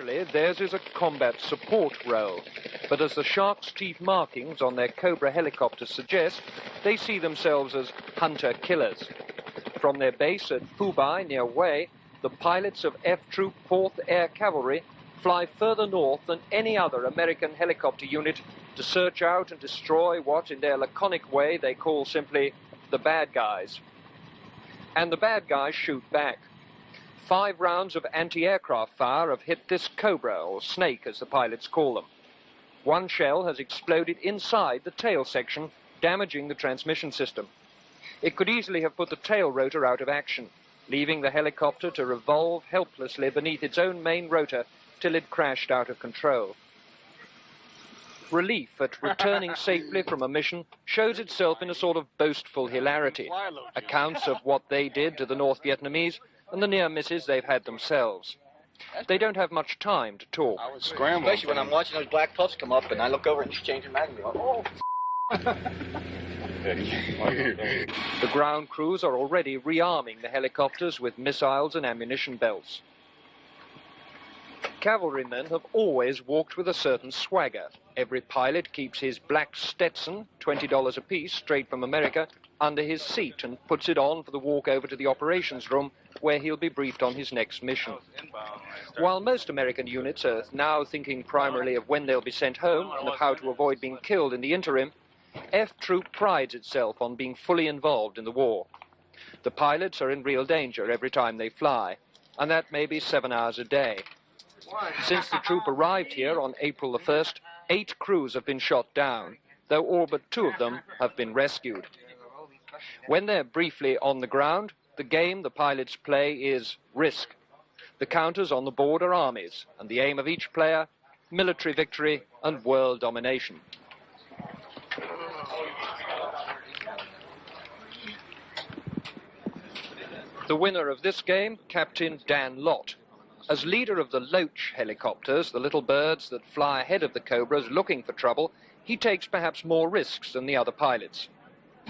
Officially, theirs is a combat support role, but as the Shark's teeth markings on their Cobra helicopters suggest, they see themselves as hunter-killers. From their base at Fubai near Wei, the pilots of F Troop 4th Air Cavalry fly further north than any other American helicopter unit to search out and destroy what, in their laconic way, they call simply the bad guys. And the bad guys shoot back. 5 rounds of anti-aircraft fire have hit this Cobra, or Snake as the pilots call them. 1 shell has exploded inside the tail section, damaging the transmission system. It could easily have put the tail rotor out of action, leaving the helicopter to revolve helplessly beneath its own main rotor till it crashed out of control. Relief at returning safely from a mission shows itself in a sort of boastful hilarity, accounts of what they did to the North Vietnamese and the near misses they've had themselves. They don't have much time to talk. I would scramble. Especially when I'm watching those black puffs come up and I look over and she's changing magazine. Oh, The ground crews are already rearming the helicopters with missiles and ammunition belts. Cavalrymen have always walked with a certain swagger. Every pilot keeps his black Stetson, $20 apiece, straight from America, under his seat and puts it on for the walk over to the operations room where he'll be briefed on his next mission. While most American units are now thinking primarily of when they'll be sent home and of how to avoid being killed in the interim, F Troop prides itself on being fully involved in the war. The pilots are in real danger every time they fly, and that may be 7 hours a day. Since the troop arrived here on April the 1st, 8 crews have been shot down, though all but 2 of them have been rescued. When they're briefly on the ground, the game the pilots play is risk. The counters on the board are armies, and the aim of each player, military victory and world domination. The winner of this game, Captain Dan Lott. As leader of the Loach helicopters, the little birds that fly ahead of the Cobras looking for trouble, he takes perhaps more risks than the other pilots.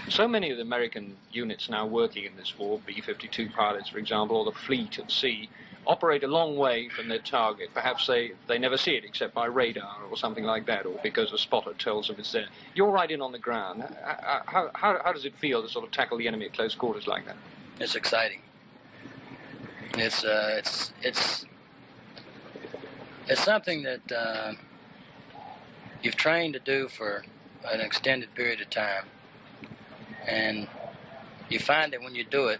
So many of the American units now working in this war, B-52 pilots, for example, or the fleet at sea, operate a long way from their target. Perhaps they never see it except by radar or something like that, or because a spotter tells them it's there. You're right in on the ground. How does it feel to sort of tackle the enemy at close quarters like that? It's exciting. It's something that you've trained to do for an extended period of time, and you find that when you do it,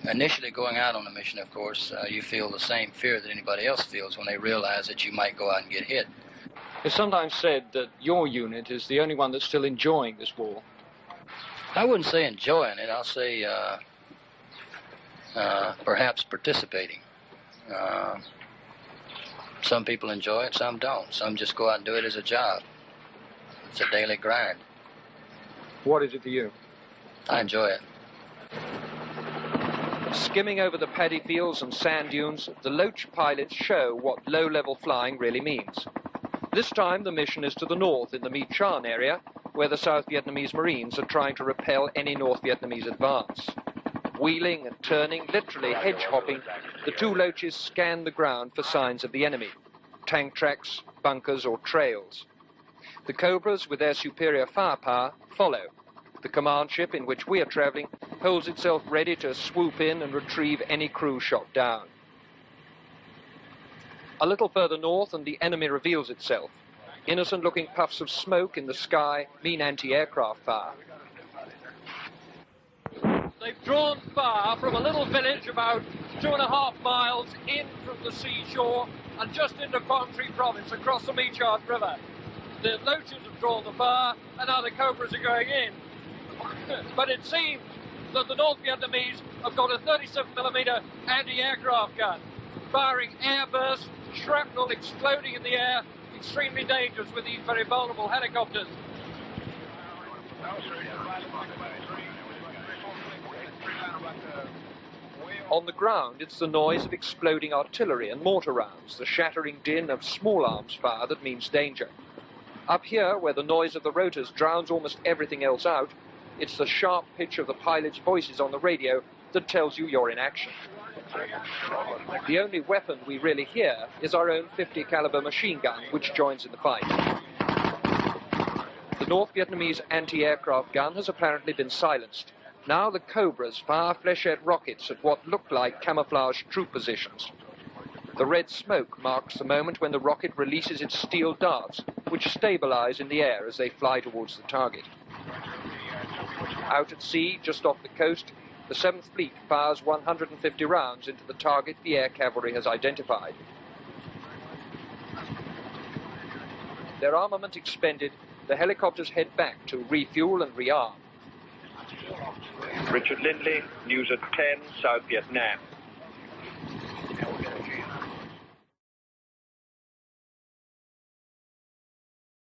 initially going out on a mission, of course, you feel the same fear that anybody else feels when they realize that you might go out and get hit. It's sometimes said that your unit is the only one that's still enjoying this war. I wouldn't say enjoying it. I'll say perhaps participating. Some people enjoy it, some don't. Some just go out and do it as a job. It's a daily grind. What is it to you? I enjoy it. Skimming over the paddy fields and sand dunes, the Loach pilots show what low-level flying really means. This time the mission is to the north in the My Chan area, where the South Vietnamese Marines are trying to repel any North Vietnamese advance. Wheeling and turning, literally hedge-hopping, the 2 Loaches scan the ground for signs of the enemy, tank tracks, bunkers or trails. The Cobras, with their superior firepower, follow. The command ship in which we are traveling holds itself ready to swoop in and retrieve any crew shot down. A little further north and the enemy reveals itself. Innocent-looking puffs of smoke in the sky mean anti-aircraft fire. They've drawn fire from a little village about 2.5 miles in from the seashore and just into Quang Tri province across the My Chan River. The Loaches have drawn the fire and now the Cobras are going in. But it seems that the North Vietnamese have got a 37mm anti-aircraft gun, firing airbursts, shrapnel exploding in the air, extremely dangerous with these very vulnerable helicopters. On the ground, it's the noise of exploding artillery and mortar rounds, the shattering din of small arms fire that means danger. Up here, where the noise of the rotors drowns almost everything else out, it's the sharp pitch of the pilots' voices on the radio that tells you you're in action. The only weapon we really hear is our own .50 caliber machine gun, which joins in the fight. The North Vietnamese anti-aircraft gun has apparently been silenced. Now the Cobras fire flechette rockets at what look like camouflaged troop positions. The red smoke marks the moment when the rocket releases its steel darts, which stabilize in the air as they fly towards the target. Out at sea, just off the coast, the 7th Fleet fires 150 rounds into the target the air cavalry has identified. Their armament expended, the helicopters head back to refuel and rearm. Richard Lindley, News at 10, South Vietnam.